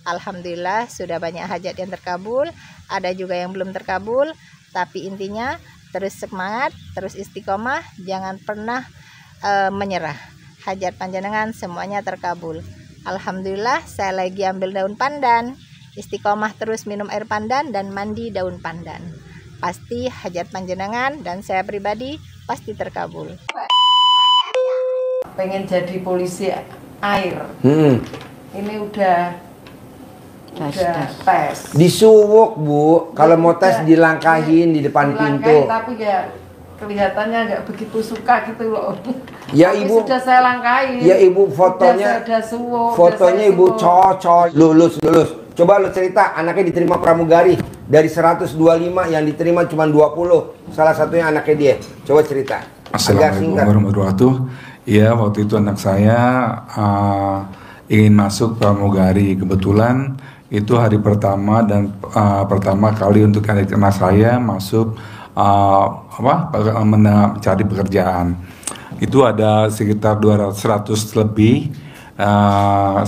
Alhamdulillah sudah banyak hajat yang terkabul, ada juga yang belum terkabul, tapi intinya terus semangat, terus istiqomah, jangan pernah menyerah. Hajat panjenengan semuanya terkabul. Alhamdulillah saya lagi ambil daun pandan, istiqomah terus minum air pandan dan mandi daun pandan. Pasti hajat panjenengan dan saya pribadi pasti terkabul. Pengen jadi polisi air. Ini udah tes. Disuwuk Bu, kalau mau tes dilangkahin di depan pintu. Tapi ya kelihatannya nggak begitu suka gitu loh. Ya tapi Ibu. Sudah saya langkahin. Ya Ibu fotonya. Udah suwuk. Fotonya Ibu cocok. Lulus. Coba lu cerita anaknya diterima pramugari dari 125 yang diterima cuma 20. Salah satunya anaknya dia. Coba cerita. Assalamualaikum warahmatullahi wabarakatuh. Iya, waktu itu anak saya ingin masuk pramugari. Kebetulan itu hari pertama dan pertama kali untuk anak saya masuk mencari pekerjaan. Itu ada sekitar 100 lebih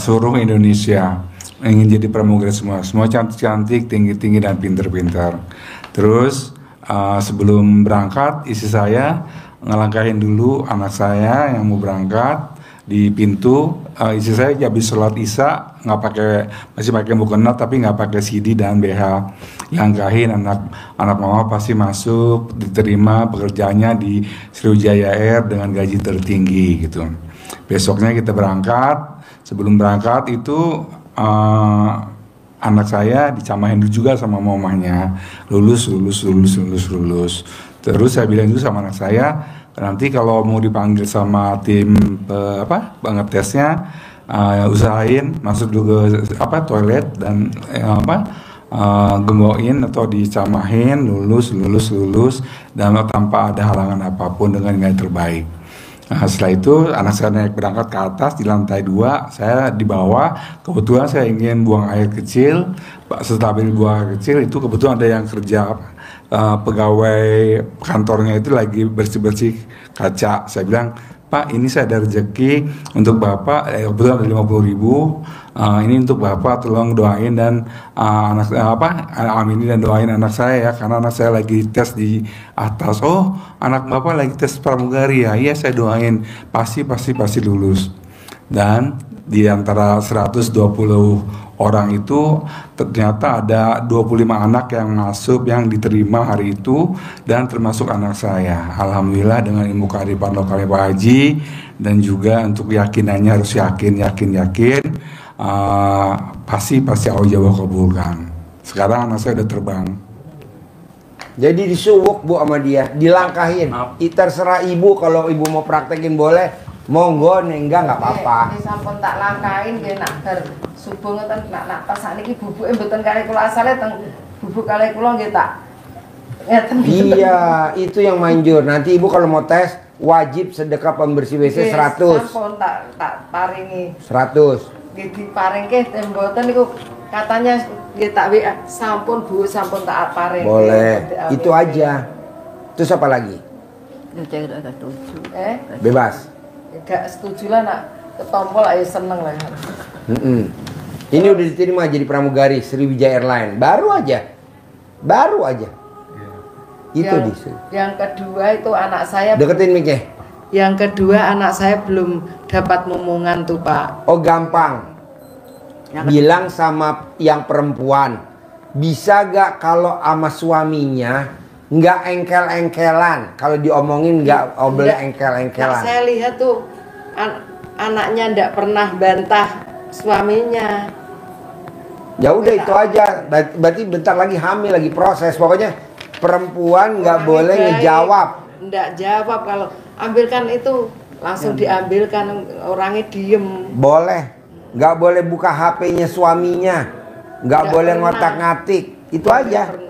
seluruh Indonesia ingin jadi pramugari semua cantik-cantik, tinggi-tinggi dan pinter-pinter. Terus sebelum berangkat istri saya ngelangkahin dulu anak saya yang mau berangkat di pintu. Istri saya habis sholat isya masih pakai mukena tapi nggak pakai CD dan BH. Langkahin anak mama pasti masuk diterima pekerjaannya di Sriwijaya Air dengan gaji tertinggi gitu. Besoknya kita berangkat. Sebelum berangkat itu anak saya dicamain juga sama mamanya, lulus. Terus saya bilang juga sama anak saya, nanti kalau mau dipanggil sama tim pengetesnya, usahain masuk dulu ke toilet dan gemboin atau dicamahin lulus dan tanpa ada halangan apapun dengan nilai terbaik. Nah, setelah itu anak saya naik berangkat ke atas di lantai 2, saya di bawah. Kebetulan saya ingin buang air kecil. Setelah buang air kecil itu kebetulan ada yang kerja pegawai kantornya itu lagi bersih kaca. Saya bilang, Pak, ini saya ada rezeki untuk Bapak, kebetulan ada 50.000. Ini untuk Bapak, tolong doain dan aminin dan doain anak saya ya, karena anak saya lagi tes di atas. Oh, anak Bapak lagi tes pramugari ya? Iya, saya doain pasti lulus. Dan di antara 120 orang itu ternyata ada 25 anak yang masuk yang diterima hari itu dan termasuk anak saya. Alhamdulillah dengan ilmu kearifan lokalnya Pak Haji dan juga untuk yakinannya harus yakin pasti Allah Jawa kabulkan. Sekarang anak saya udah terbang. Jadi disuwuk Bu sama dia, dilangkahin. Terserah Ibu, kalau Ibu mau praktekin boleh. Monggo enggak apa-apa. Ini sampun tak langkahin nggih nak bar subuh ngeten nak pas sakniki bubuke mboten kalih kula asale teng bubuk kalih kula nggih tak ngeten. Iya, itu yang manjur. Nanti Ibu kalau mau tes wajib sedekah pembersih WC 100. Sampun tak paringi 100. Nggih diparingke mboten niku katanya nggih tak WA. Sampun Bu, sampun tak paring. Boleh. Itu aja. Terus apa lagi? Bebas. Gak setuju lah nak ketompol ayo seneng lah. Ini udah diterima jadi pramugari Sriwijaya Airline. Baru aja. Itu yang kedua itu anak saya. Deketin mic-nya. Yang kedua anak saya belum dapat momongan tuh Pak. Oh gampang. Bilang sama yang perempuan, bisa gak kalau sama suaminya nggak engkel-engkelan, kalau diomongin nggak boleh engkel-engkelan. Saya lihat tuh anaknya nggak pernah bantah suaminya. Ya udah itu aja. Berarti bentar lagi hamil, lagi proses. Pokoknya perempuan nggak boleh ngejawab. Nggak jawab, kalau ambilkan itu langsung diambilkan, orangnya diem. Boleh. Nggak boleh buka HP-nya suaminya. Nggak boleh ngotak-ngatik. Itu aja.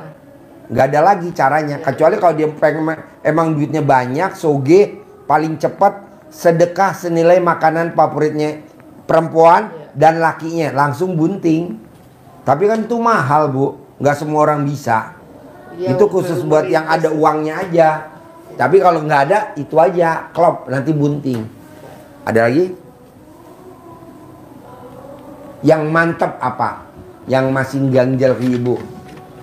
Nggak ada lagi caranya, kecuali kalau dia pengen emang duitnya banyak, soge paling cepat sedekah senilai makanan favoritnya perempuan dan lakinya, langsung bunting. Tapi kan itu mahal Bu, nggak semua orang bisa. Ya, itu khusus buat yang ada uangnya aja. Tapi kalau nggak ada, itu aja klop, nanti bunting. Ada lagi? Yang mantep apa? yang masih ganjel ke ibu?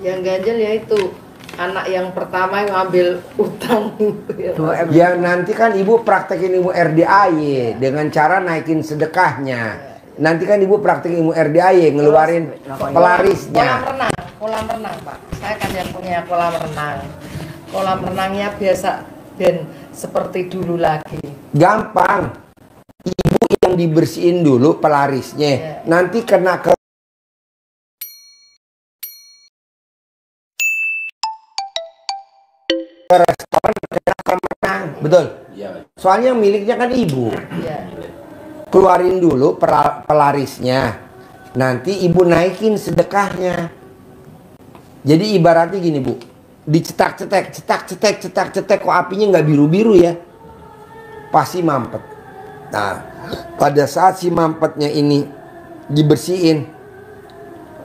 Yang ganjel ya itu anak yang pertama yang ngambil utang. Ya nanti kan ibu praktekin ibu RDAY dengan cara naikin sedekahnya. Nanti kan ibu praktekin ibu RDAY ngeluarin pelarisnya. Kolam renang Pak. Saya kan yang punya kolam renang. Kolam renangnya biasa dan seperti dulu lagi. Gampang. Ibu yang dibersihin dulu pelarisnya. Nanti kena ke restoran, kena kolam renang. Betul? Soalnya miliknya kan ibu. Keluarin dulu pelarisnya. Nanti ibu naikin sedekahnya. Jadi ibaratnya gini bu, dicetak-cetek, kok apinya nggak biru-biru ya? Pasti mampet. Nah, pada saat si mampetnya ini dibersihin,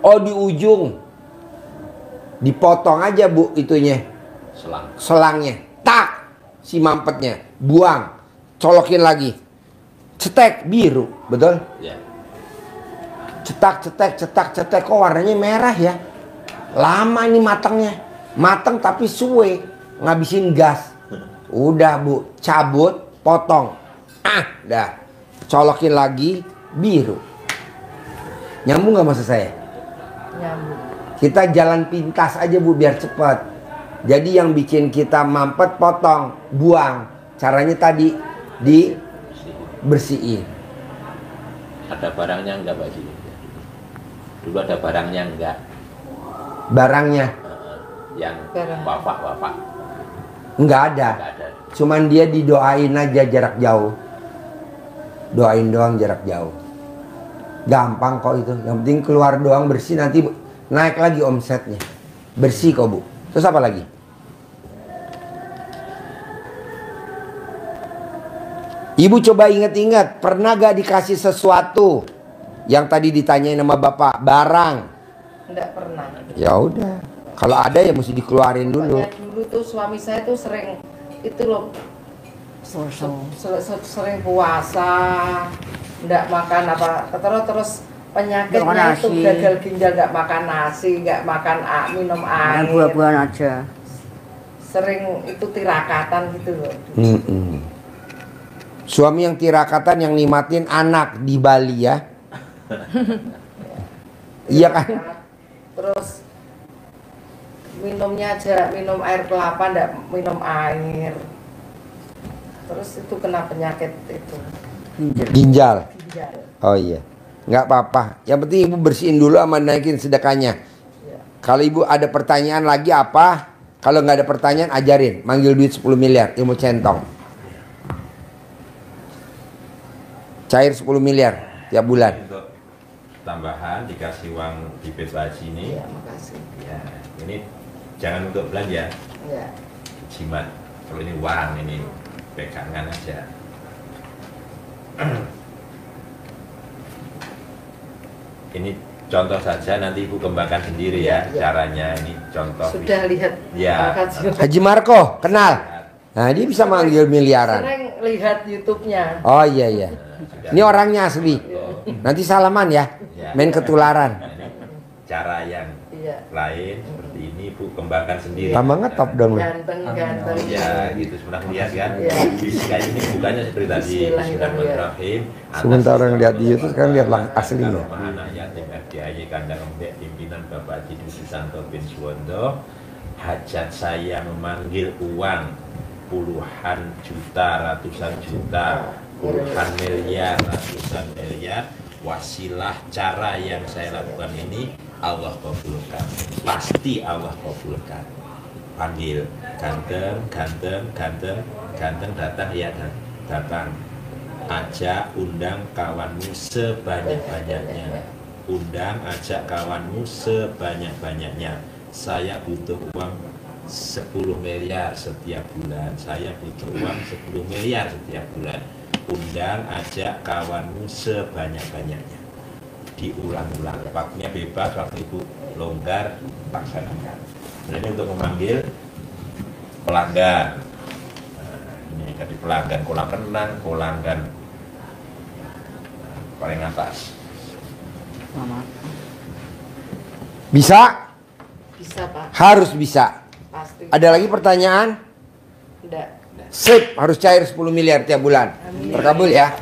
di ujung dipotong aja bu itunya, selangnya, tak, si mampetnya, buang, colokin lagi, cetek biru, betul? Cetak, kok warnanya merah ya? Lama ini matangnya, matang tapi suwe, ngabisin gas. Udah bu, cabut, potong, dah, colokin lagi, biru. Nyambung nggak maksud saya? Nyambung. Kita jalan pintas aja bu, biar cepat. Jadi yang bikin kita mampet, potong, buang. Caranya tadi dibersihin. Ada barangnya enggak Pak Ji? Dulu ada barangnya enggak? Barangnya yang bapak nggak ada. Cuman dia didoain aja jarak jauh. Doain doang jarak jauh. Gampang kok itu. Yang penting keluar doang bersih, nanti naik lagi omsetnya. Bersih kok bu. Terus apa lagi? Ibu coba ingat-ingat, pernah gak dikasih sesuatu yang tadi ditanyain sama bapak, barang? Enggak pernah. Ya udah, kalau ada ya mesti dikeluarin dulu. Pokoknya dulu tuh suami saya tuh sering itu loh, sering puasa, enggak makan apa, terus penyakitnya itu gagal ginjal, enggak makan nasi, enggak makan minum air, buah-buahan aja. Sering itu tirakatan gitu loh. Suami yang tirakatan yang nikmatin anak di Bali ya. Iya kan? Terus minumnya aja, minum air kelapa, enggak minum air. Terus itu kena penyakit itu ginjal. Oh iya, nggak apa-apa. Yang penting ibu bersihin dulu sama naikin sedekahnya. Kalau ibu ada pertanyaan lagi apa? Kalau nggak ada pertanyaan ajarin, manggil duit 10 miliar, ilmu centong. Cair 10 miliar tiap bulan. Untuk tambahan dikasih uang di Haji ini. Ya, makasih. Ya, ini jangan untuk belanja. Ya. Jimat. Kalau ini uang, ini pegangan aja. Ini contoh saja, nanti ibu kembangkan sendiri ya, caranya. Ini contoh. Sudah lihat. Ya. Haji Marco kenal. Nah dia bisa manggil miliaran. Sering lihat YouTube-nya. Oh iya. Ini orangnya asli. Nanti salaman ya. Main ketularan. Cara yang lain seperti ini ibu kembangkan sendiri. Tambah ngetop dong. Ganteng. Ya gitu, sebenarnya lihat kan. Kayak ini bukannya seperti tadi. Bismillahirrahmanirrahim. Sebentar orang lihat di YouTube kan lihat aslinya. Anak yatim FDIY Kandang Embek pimpinan Bapak Haji Susanto bin Suwondo. Hajat saya memanggil uang puluhan juta, ratusan juta, puluhan miliar, ratusan miliar. Wasilah cara yang saya lakukan ini Allah kabulkan, pasti Allah kabulkan. Panggil ganteng datang ya datang. Ajak undang kawanmu sebanyak-banyaknya. Undang ajak kawanmu sebanyak-banyaknya. Saya butuh uang 10 miliar setiap bulan. Saya butuh uang 10 miliar setiap bulan. Undang ajak kawanmu sebanyak-banyaknya. Diulang-ulang. Waktunya bebas, waktu ibu longgar, laksanakan. Ini untuk memanggil pelanggan. Ini tadi pelanggan kolam renang, pelanggan paling atas. Bisa? Bisa Pak, Harus bisa. pasti. Ada lagi pertanyaan? Enggak. Sip, harus cair 10 miliar tiap bulan. Terkabul ya.